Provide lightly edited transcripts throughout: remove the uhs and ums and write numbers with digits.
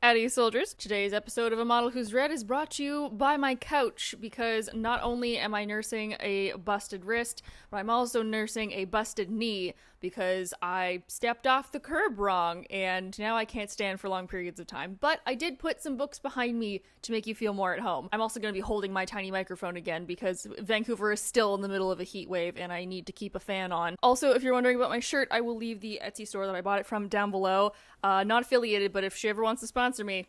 Howdy, soldiers. Today's episode of A Model Who's Read is brought to you by my couch, because not only am I nursing a busted wrist, but I'm also nursing a busted knee, because I stepped off the curb wrong, and now I can't stand for long periods of time. But I did put some books behind me to make you feel more at home. I'm also going to be holding my tiny microphone again, because Vancouver is still in the middle of a heat wave, and I need to keep a fan on. Also, if you're wondering about my shirt, I will leave the Etsy store that I bought it from down below. Not affiliated, but if she ever wants to sponsor me,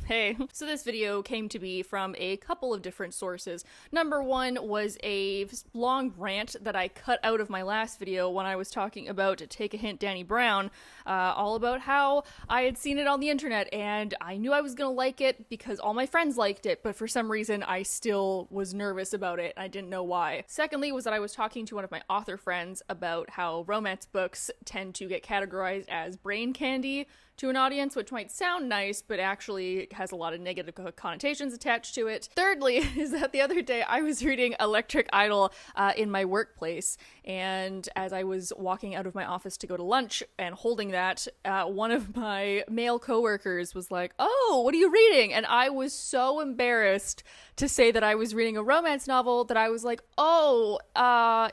hey. So this video came to be from a couple of different sources. Number one was a long rant that I cut out of my last video when I was talking about Take a Hint, Danny Brown, all about how I had seen it on the internet and I knew I was gonna like it because all my friends liked it, but for some reason I still was nervous about it. I didn't know why. Secondly was that I was talking to one of my author friends about how romance books tend to get categorized as brain candy to an audience, which might sound nice, but actually has a lot of negative connotations attached to it. Thirdly, is that the other day I was reading Electric Idol in my workplace, and as I was walking out of my office to go to lunch and holding that, one of my male coworkers was like, "Oh, what are you reading?" And I was so embarrassed to say that I was reading a romance novel that I was like, "Oh,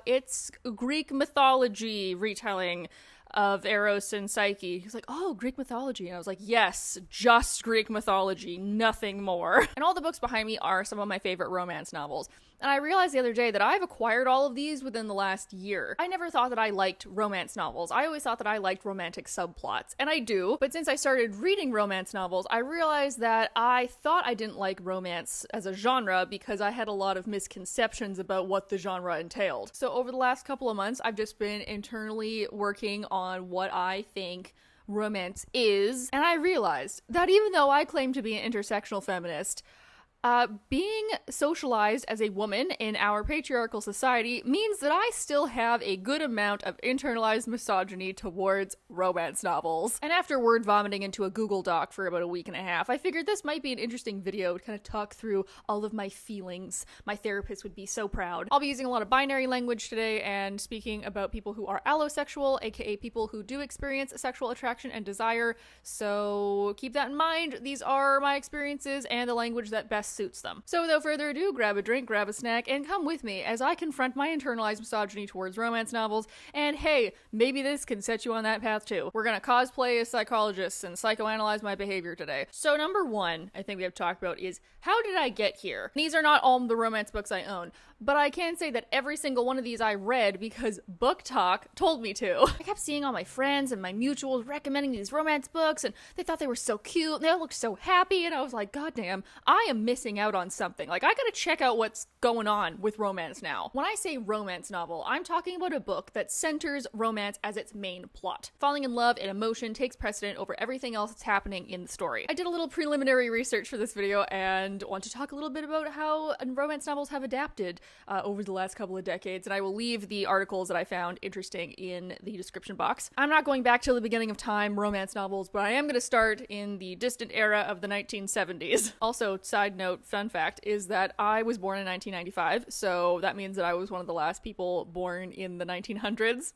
it's Greek mythology retelling of Eros and Psyche." He's like, "Oh, Greek mythology." And I was like, "Yes, just Greek mythology, nothing more." And all the books behind me are some of my favorite romance novels. And I realized the other day that I've acquired all of these within the last year. I never thought that I liked romance novels. I always thought that I liked romantic subplots, and I do. But since I started reading romance novels, I realized that I thought I didn't like romance as a genre because I had a lot of misconceptions about what the genre entailed. So over the last couple of months, I've just been internally working on what I think romance is, and I realized that even though I claim to be an intersectional feminist, being socialized as a woman in our patriarchal society means that I still have a good amount of internalized misogyny towards romance novels. And after word vomiting into a Google Doc for about a week and a half, I figured this might be an interesting video to kind of talk through all of my feelings. My therapist would be so proud. I'll be using a lot of binary language today and speaking about people who are allosexual, aka people who do experience sexual attraction and desire, so keep that in mind. These are my experiences and the language that best suits them. So without further ado, grab a drink, grab a snack, and come with me as I confront my internalized misogyny towards romance novels, and hey, maybe this can set you on that path too. We're gonna cosplay as psychologists and psychoanalyze my behavior today. So number one, I think we have talked about is, how did I get here? These are not all the romance books I own, but I can say that every single one of these I read because Book Talk told me to. I kept seeing all my friends and my mutuals recommending these romance books, and they thought they were so cute, and they all looked so happy, and I was like, God damn, I am missing out on something. Like, I gotta check out what's going on with romance now. When I say romance novel, I'm talking about a book that centers romance as its main plot. Falling in love and emotion takes precedent over everything else that's happening in the story. I did a little preliminary research for this video and want to talk a little bit about how romance novels have adapted over the last couple of decades, and I will leave the articles that I found interesting in the description box. I'm not going back to the beginning of time romance novels, but I am going to start in the distant era of the 1970s. Also, side note, fun fact, is that I was born in 1995, so that means that I was one of the last people born in the 1900s.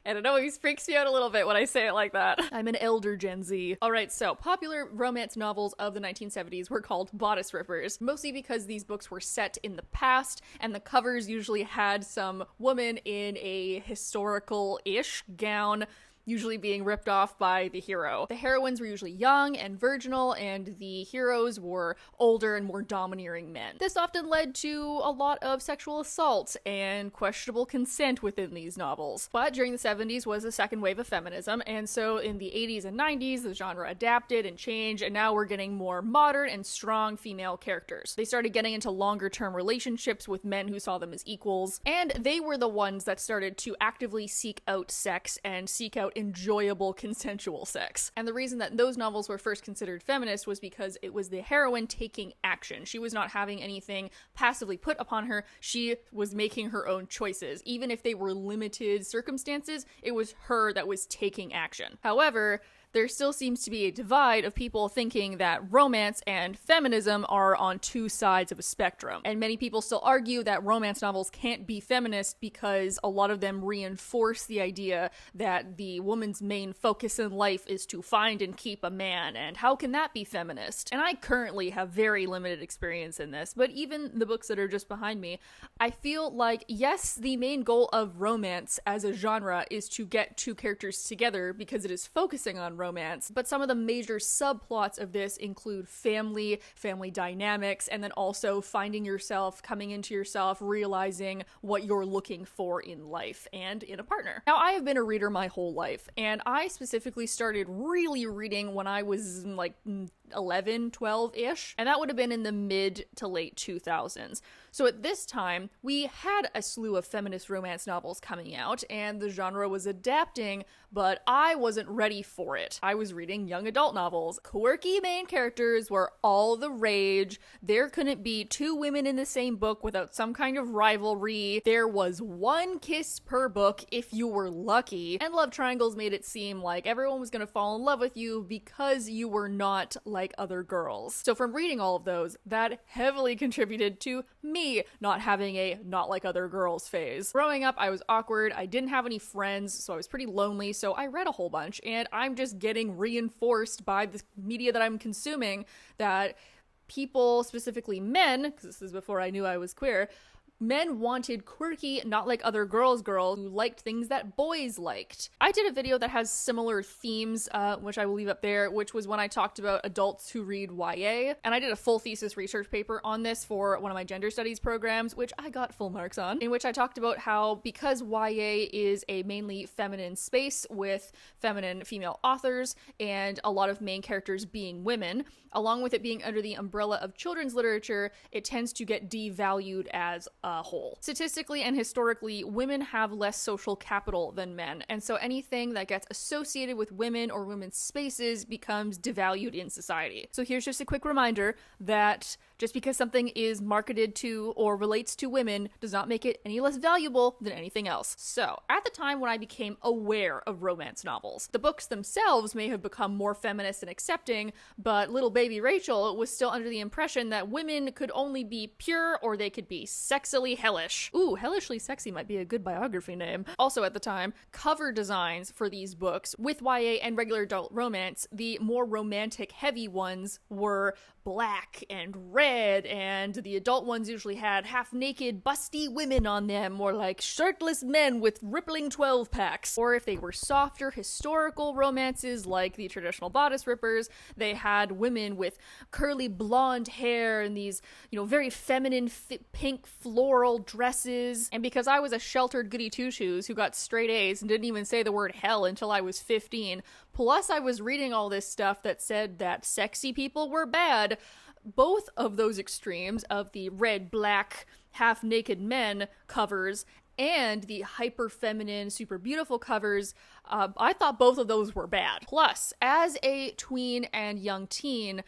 And it always freaks me out a little bit when I say it like that. I'm an elder Gen Z. Alright, so popular romance novels of the 1970s were called bodice rippers, mostly because these books were set in the past, and the covers usually had some woman in a historical-ish gown, usually being ripped off by the hero. The heroines were usually young and virginal, and the heroes were older and more domineering men. This often led to a lot of sexual assault and questionable consent within these novels. But during the 70s was a second wave of feminism, and so in the 80s and 90s, the genre adapted and changed, and now we're getting more modern and strong female characters. They started getting into longer-term relationships with men who saw them as equals, and they were the ones that started to actively seek out sex and seek out enjoyable consensual sex. And the reason that those novels were first considered feminist was because it was the heroine taking action. She was not having anything passively put upon her. She was making her own choices. Even if they were limited circumstances, it was her that was taking action. However, there still seems to be a divide of people thinking that romance and feminism are on two sides of a spectrum. And many people still argue that romance novels can't be feminist because a lot of them reinforce the idea that the woman's main focus in life is to find and keep a man, and how can that be feminist? And I currently have very limited experience in this, but even the books that are just behind me, I feel like, yes, the main goal of romance as a genre is to get two characters together because it is focusing on romance, but some of the major subplots of this include family dynamics, and then also finding yourself, coming into yourself, realizing what you're looking for in life and in a partner. Now, I have been a reader my whole life, and I specifically started really reading when I was like 11, 12-ish, and that would have been in the mid to late 2000s. So at this time, we had a slew of feminist romance novels coming out, and the genre was adapting, but I wasn't ready for it. I was reading young adult novels. Quirky main characters were all the rage. There couldn't be two women in the same book without some kind of rivalry. There was one kiss per book if you were lucky, and love triangles made it seem like everyone was gonna fall in love with you because you were not like other girls. So from reading all of those, that heavily contributed to me not having a not like other girls phase. Growing up, I was awkward, I didn't have any friends, so I was pretty lonely, so I read a whole bunch, and I'm just getting reinforced by the media that I'm consuming that people, specifically men, because this is before I knew I was queer, men wanted quirky, not like other girls who liked things that boys liked. I did a video that has similar themes, which I will leave up there, which was when I talked about adults who read YA, and I did a full thesis research paper on this for one of my gender studies programs, which I got full marks on, in which I talked about how because YA is a mainly feminine space with feminine female authors and a lot of main characters being women, along with it being under the umbrella of children's literature, it tends to get devalued as a whole. Statistically and historically, women have less social capital than men, and so anything that gets associated with women or women's spaces becomes devalued in society. So here's just a quick reminder that just because something is marketed to or relates to women does not make it any less valuable than anything else. So, at the time when I became aware of romance novels, the books themselves may have become more feminist and accepting, but little baby Rachel was still under the impression that women could only be pure or they could be sexily hellish. Ooh, hellishly sexy might be a good biography name. Also at the time, cover designs for these books, with YA and regular adult romance, the more romantic heavy ones were black and red, and the adult ones usually had half-naked, busty women on them, or like shirtless men with rippling 12-packs. Or if they were softer, historical romances like the traditional bodice rippers, they had women with curly blonde hair and these, very feminine pink floral dresses. And because I was a sheltered goody two-shoes who got straight A's and didn't even say the word hell until I was 15, plus I was reading all this stuff that said that sexy people were bad, both of those extremes of the red, black, half-naked men covers and the hyper-feminine, super beautiful covers, I thought both of those were bad. Plus, as a tween and young teen,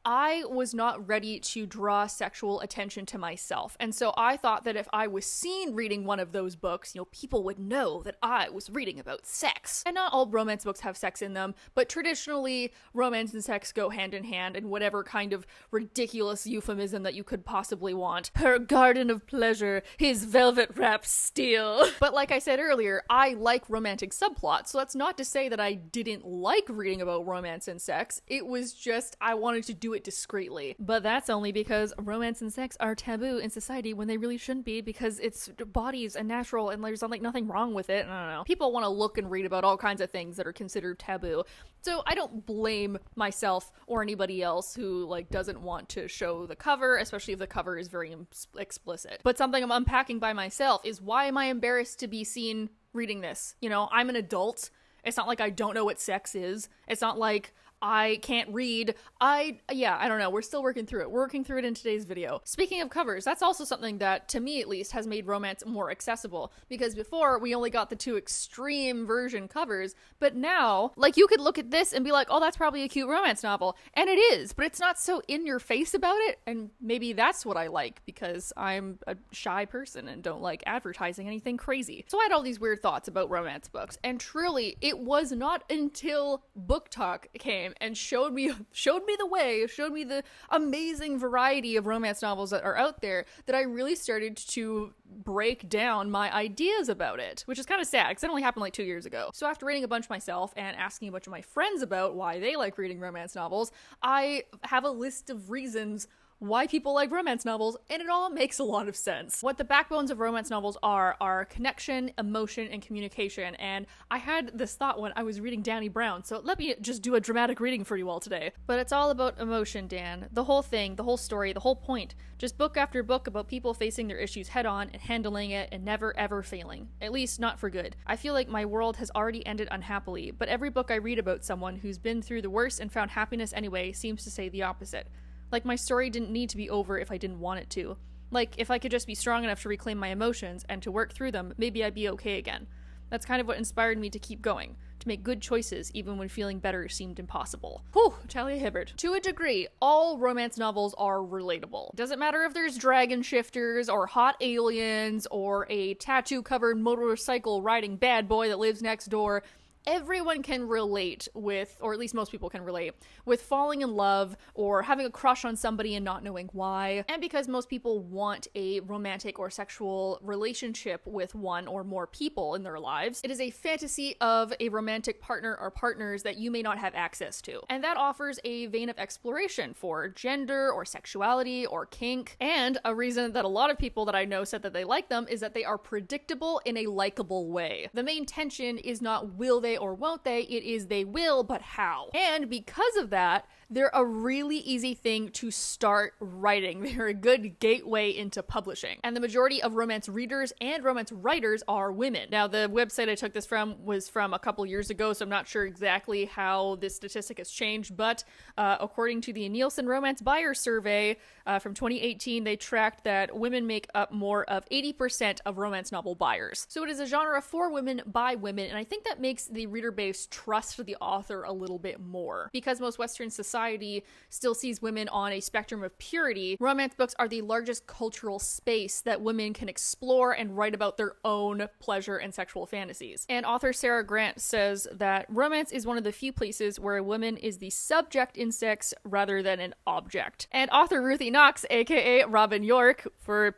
I was not ready to draw sexual attention to myself. And so I thought that if I was seen reading one of those books, people would know that I was reading about sex. And not all romance books have sex in them, but traditionally, romance and sex go hand in hand in whatever kind of ridiculous euphemism that you could possibly want. Her garden of pleasure, his velvet-wrapped steel. But like I said earlier, I like romantic subplots, so that's not to say that I didn't like reading about romance and sex. It was just, I wanted to do it discreetly. But that's only because romance and sex are taboo in society when they really shouldn't be, because it's bodies and natural and there's nothing wrong with it. I don't know. People want to look and read about all kinds of things that are considered taboo. So I don't blame myself or anybody else who doesn't want to show the cover, especially if the cover is very explicit. But something I'm unpacking by myself is, why am I embarrassed to be seen reading this? I'm an adult. It's not like I don't know what sex is. It's not like I can't read. I don't know. We're still working through it. We're working through it in today's video. Speaking of covers, that's also something that, to me at least, has made romance more accessible. Because before, we only got the two extreme version covers, but now, like, you could look at this and be like, oh, that's probably a cute romance novel. And it is, but it's not so in your face about it, and maybe that's what I like, because I'm a shy person and don't like advertising anything crazy. So I had all these weird thoughts about romance books, and truly, it was not until Book Talk came and showed me the way, showed me the amazing variety of romance novels that are out there, that I really started to break down my ideas about it, which is kind of sad because it only happened like 2 years ago. So after reading a bunch myself and asking a bunch of my friends about why they like reading romance novels, I have a list of reasons why people like romance novels, and it all makes a lot of sense. What the backbones of romance novels are connection, emotion, and communication, and I had this thought when I was reading Dani Brown, so let me just do a dramatic reading for you all today. But it's all about emotion, Dan. The whole thing, the whole story, the whole point. Just book after book about people facing their issues head on and handling it and never ever failing. At least not for good. I feel like my world has already ended unhappily, but every book I read about someone who's been through the worst and found happiness anyway seems to say the opposite. Like, my story didn't need to be over if I didn't want it to. Like, if I could just be strong enough to reclaim my emotions and to work through them, maybe I'd be okay again. That's kind of what inspired me to keep going, to make good choices even when feeling better seemed impossible. Whew, Talia Hibbert. To a degree, all romance novels are relatable. Doesn't matter if there's dragon shifters, or hot aliens, or a tattoo-covered motorcycle riding bad boy that lives next door. Everyone can relate with, or at least most people can relate, with falling in love or having a crush on somebody and not knowing why. And because most people want a romantic or sexual relationship with one or more people in their lives, it is a fantasy of a romantic partner or partners that you may not have access to. And that offers a vein of exploration for gender or sexuality or kink. And a reason that a lot of people that I know said that they like them is that they are predictable in a likable way. The main tension is not will they or won't they, it is they will, but how? And because of that, they're a really easy thing to start writing. They're a good gateway into publishing. And the majority of romance readers and romance writers are women. Now, the website I took this from was from a couple years ago, so I'm not sure exactly how this statistic has changed, but according to the Nielsen Romance Buyer Survey from 2018, they tracked that women make up more of 80% of romance novel buyers. So it is a genre for women by women, and I think that makes the reader base trust the author a little bit more. Because most Western society still sees women on a spectrum of purity, romance books are the largest cultural space that women can explore and write about their own pleasure and sexual fantasies. And author Sarah Grant says that romance is one of the few places where a woman is the subject in sex rather than an object. And author Ruthie Knox, aka Robin York, for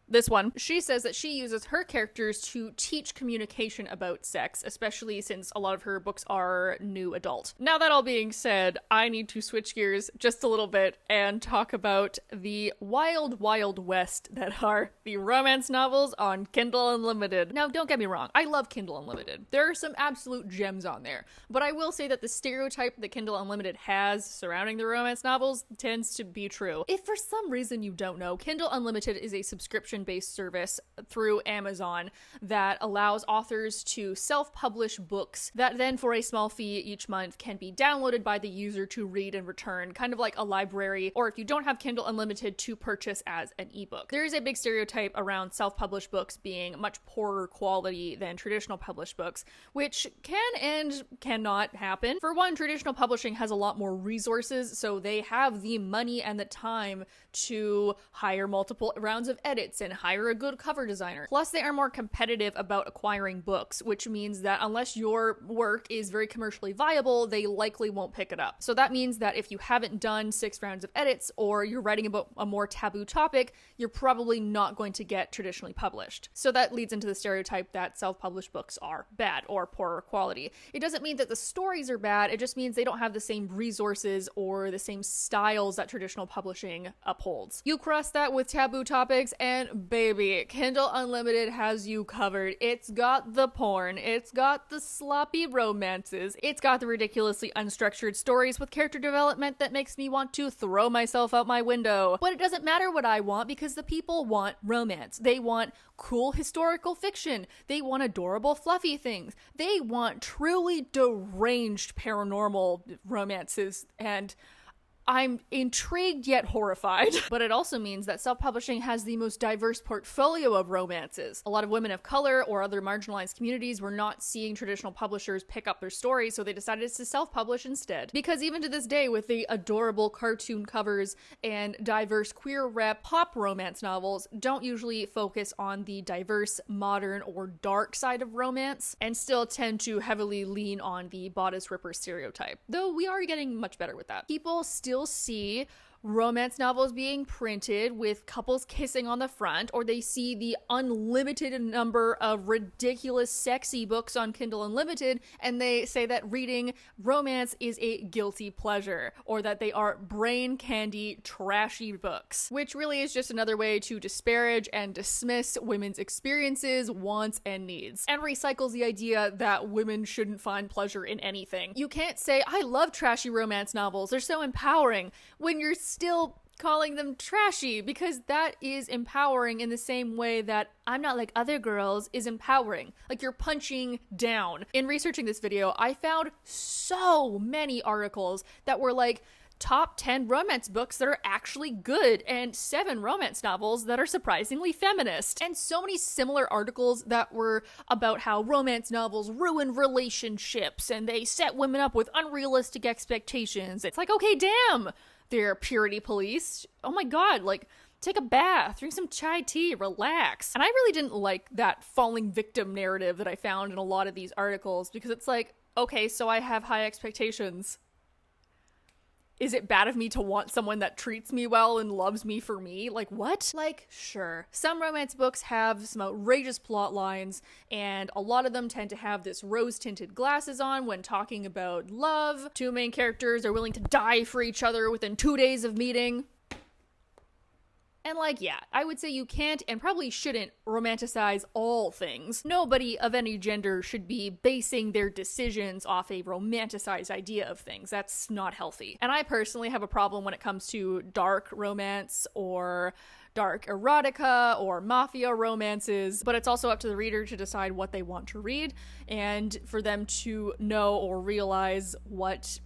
this one, she says that she uses her characters to teach communication about sex, especially since a lot of her books are new adult. Now, that all being said, I need to switch gears just a little bit and talk about the wild, wild west that are the romance novels on Kindle Unlimited. Now, don't get me wrong, I love Kindle Unlimited. There are some absolute gems on there, but I will say that the stereotype that Kindle Unlimited has surrounding the romance novels tends to be true. If for some reason you don't know, Kindle Unlimited is a subscription-based service through Amazon that allows authors to self-publish books that then for a small fee each month can be downloaded by the user to read and return, kind of like a library, or if you don't have Kindle Unlimited, to purchase as an ebook. There is a big stereotype around self-published books being much poorer quality than traditional published books, which can and cannot happen. For one, traditional publishing has a lot more resources, so they have the money and the time to hire multiple rounds of edits and hire a good cover designer. Plus, they are more competitive about acquiring books, which means that unless your work is very commercially viable, they likely won't pick it up. So that means that if you haven't done 6 rounds of edits, or you're writing about a more taboo topic, you're probably not going to get traditionally published. So that leads into the stereotype that self-published books are bad or poorer quality. It doesn't mean that the stories are bad, it just means they don't have the same resources or the same styles that traditional publishing upholds. You cross that with taboo topics, and baby, Kindle Unlimited has you covered. It's got the porn, it's got the sloppy romances, it's got the ridiculously unstructured stories with character development that makes me want to throw myself out my window. But it doesn't matter what I want because the people want romance. They want cool historical fiction. They want adorable fluffy things. They want truly deranged paranormal romances, and I'm intrigued yet horrified. But it also means that self-publishing has the most diverse portfolio of romances. A lot of women of color or other marginalized communities were not seeing traditional publishers pick up their stories, so they decided to self-publish instead. Because even to this day, with the adorable cartoon covers and diverse queer rep pop romance novels, don't usually focus on the diverse, modern, or dark side of romance, and still tend to heavily lean on the bodice ripper stereotype. Though we are getting much better with that. People still see romance novels being printed with couples kissing on the front, or they see the unlimited number of ridiculous sexy books on Kindle Unlimited, and they say that reading romance is a guilty pleasure, or that they are brain candy trashy books, which really is just another way to disparage and dismiss women's experiences, wants, and needs, and recycles the idea that women shouldn't find pleasure in anything. You can't say, I love trashy romance novels, they're so empowering, when you're still calling them trashy, because that is empowering in the same way that I'm not like other girls is empowering. Like, you're punching down. In researching this video, I found so many articles that were like top 10 romance books that are actually good, and 7 romance novels that are surprisingly feminist. And so many similar articles that were about how romance novels ruin relationships and they set women up with unrealistic expectations. It's like, okay, damn, they're purity police. Oh my god, like, take a bath, drink some chai tea, relax. And I really didn't like that falling victim narrative that I found in a lot of these articles, because it's like, okay, so I have high expectations. Is it bad of me to want someone that treats me well and loves me for me? Like, what? Like, sure. Some romance books have some outrageous plot lines, and a lot of them tend to have this rose-tinted glasses on when talking about love. 2 main characters are willing to die for each other within 2 days of meeting. And like, yeah, I would say you can't and probably shouldn't romanticize all things. Nobody of any gender should be basing their decisions off a romanticized idea of things. That's not healthy. And I personally have a problem when it comes to dark romance or dark erotica or mafia romances, but it's also up to the reader to decide what they want to read and for them to know or realize what,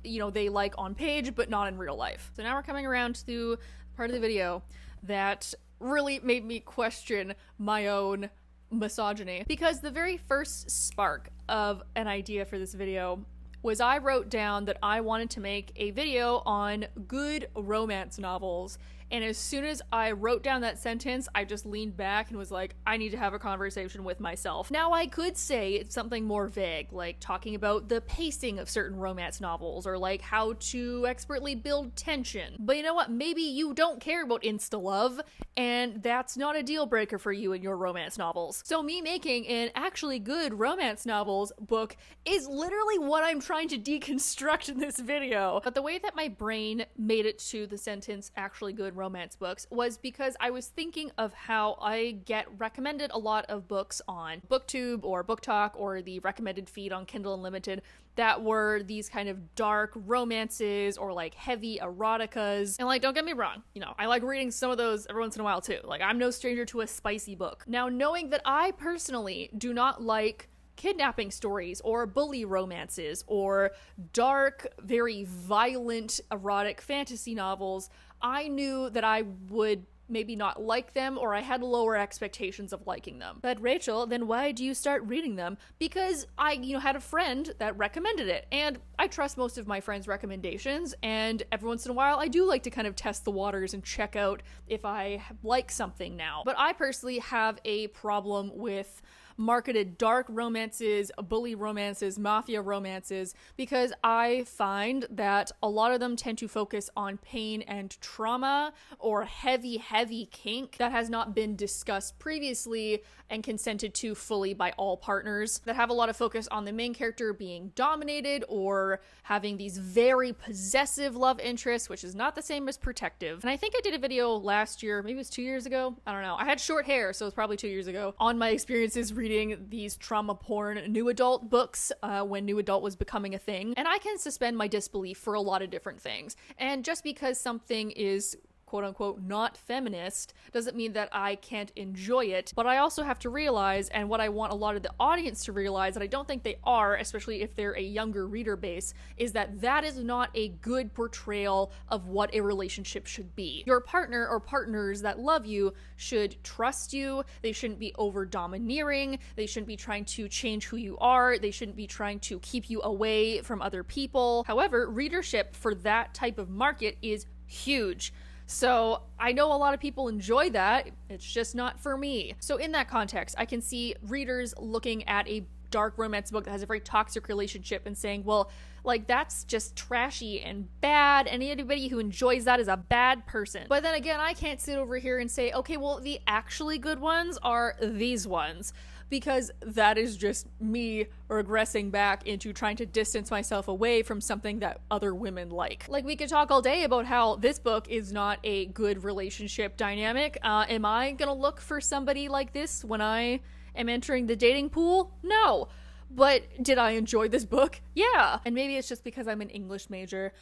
you know, they like on page but not in real life. So now we're coming around to part of the video that really made me question my own misogyny, because the very first spark of an idea for this video was I wrote down that I wanted to make a video on good romance novels, and as soon as I wrote down that sentence, I just leaned back and was like, I need to have a conversation with myself. Now, I could say it's something more vague, like talking about the pacing of certain romance novels, or like how to expertly build tension. But you know what? Maybe you don't care about insta-love, and that's not a deal breaker for you in your romance novels. So me making an actually good romance novels book is literally what I'm trying to deconstruct in this video. But the way that my brain made it to the sentence actually good romance books was because I was thinking of how I get recommended a lot of books on BookTube or BookTok or the recommended feed on Kindle Unlimited that were these kind of dark romances or like heavy eroticas. And like, don't get me wrong, you know, I like reading some of those every once in a while too. Like, I'm no stranger to a spicy book. Now, knowing that I personally do not like kidnapping stories or bully romances or dark, very violent erotic fantasy novels, I knew that I would maybe not like them, or I had lower expectations of liking them. But Rachel, then why do you start reading them? Because I, had a friend that recommended it, and I trust most of my friends' recommendations, and every once in a while I do like to kind of test the waters and check out if I like something now. But I personally have a problem with marketed dark romances, bully romances, mafia romances, because I find that a lot of them tend to focus on pain and trauma or heavy, heavy kink that has not been discussed previously and consented to fully by all partners, that have a lot of focus on the main character being dominated or having these very possessive love interests, which is not the same as protective. And I think I did a video last year, maybe it was 2 years ago, I don't know. I had short hair, so it was probably 2 years ago, on my experiences reading these trauma porn new adult books when new adult was becoming a thing. And I can suspend my disbelief for a lot of different things. And just because something is quote-unquote not feminist doesn't mean that I can't enjoy it, but I also have to realize, and what I want a lot of the audience to realize, that I don't think they are, especially if they're a younger reader base, is that that is not a good portrayal of what a relationship should be. Your partner or partners that love you should trust you, they shouldn't be over domineering, they shouldn't be trying to change who you are, they shouldn't be trying to keep you away from other people. However, readership for that type of market is huge. So I know a lot of people enjoy that, it's just not for me. So in that context, I can see readers looking at a dark romance book that has a very toxic relationship and saying, well, like, that's just trashy and bad, and anybody who enjoys that is a bad person. But then again, I can't sit over here and say, okay, well, the actually good ones are these ones, because that is just me regressing back into trying to distance myself away from something that other women like. Like, we could talk all day about how this book is not a good relationship dynamic. Am I gonna look for somebody like this when I am entering the dating pool? No. But did I enjoy this book? Yeah. And maybe it's just because I'm an English major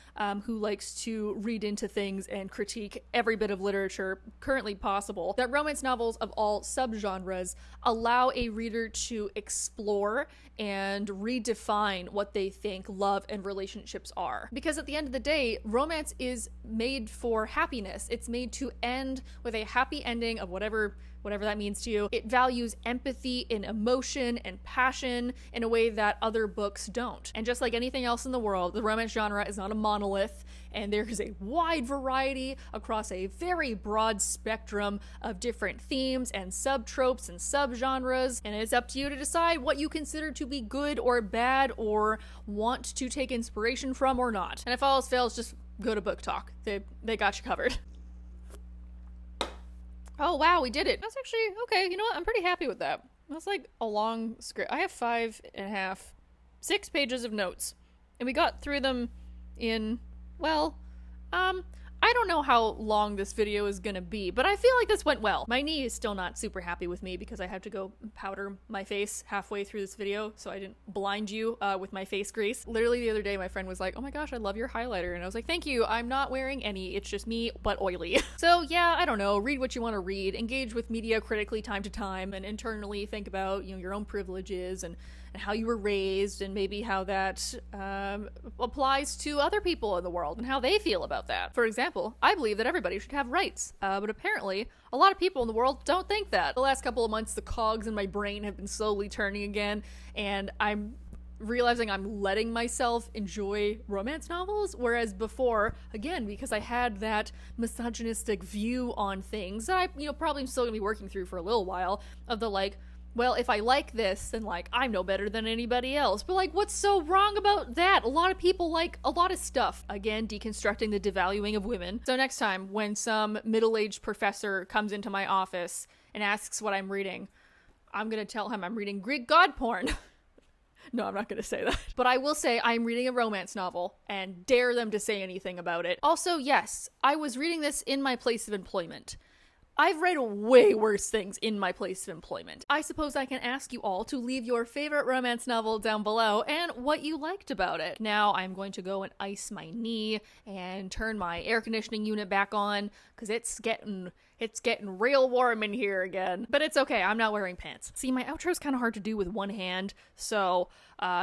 who likes to read into things and critique every bit of literature currently possible, that romance novels of all subgenres allow a reader to explore and redefine what they think love and relationships are. Because at the end of the day, romance is made for happiness. It's made to end with a happy ending of whatever that means to you. It values empathy and emotion and passion in a way that other books don't. And just like anything else in the world, the romance genre is not a monolith, and there's a wide variety across a very broad spectrum of different themes and subtropes and subgenres, and it's up to you to decide what you consider to be good or bad or want to take inspiration from or not. And if all else fails, just go to Book Talk. They got you covered. Oh wow, we did it. That's actually, okay, you know what? I'm pretty happy with that. That's like a long script. I have 6 pages of notes. And we got through them in, well, I don't know how long this video is gonna be, but I feel like this went well. My knee is still not super happy with me because I had to go powder my face halfway through this video so I didn't blind you with my face grease. Literally the other day my friend was like, oh my gosh, I love your highlighter. And I was like, thank you, I'm not wearing any, it's just me, but oily. So yeah, I don't know, read what you want to read, engage with media critically time to time, and internally think about, you know, your own privileges and how you were raised, and maybe how that applies to other people in the world and how they feel about that. For example, I believe that everybody should have rights, but apparently a lot of people in the world don't think that. The last couple of months, the cogs in my brain have been slowly turning again, and I'm realizing I'm letting myself enjoy romance novels, whereas before, again, because I had that misogynistic view on things that I, you know, probably am still gonna be working through for a little while, of the like, well, if I like this, then, like, I'm no better than anybody else. But, like, what's so wrong about that? A lot of people like a lot of stuff. Again, deconstructing the devaluing of women. So next time, when some middle-aged professor comes into my office and asks what I'm reading, I'm gonna tell him I'm reading Greek god porn. No, I'm not gonna say that. But I will say I'm reading a romance novel and dare them to say anything about it. Also, yes, I was reading this in my place of employment. I've read way worse things in my place of employment. I suppose I can ask you all to leave your favorite romance novel down below and what you liked about it. Now I'm going to go and ice my knee and turn my air conditioning unit back on because it's getting real warm in here again. But it's okay, I'm not wearing pants. See, my outro is kind of hard to do with one hand, so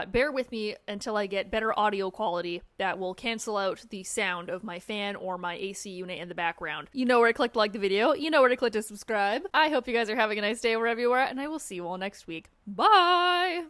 bear with me until I get better audio quality that will cancel out the sound of my fan or my AC unit in the background. You know where to click to like the video, you know where to click to subscribe. I hope you guys are having a nice day wherever you are, and I will see you all next week. Bye!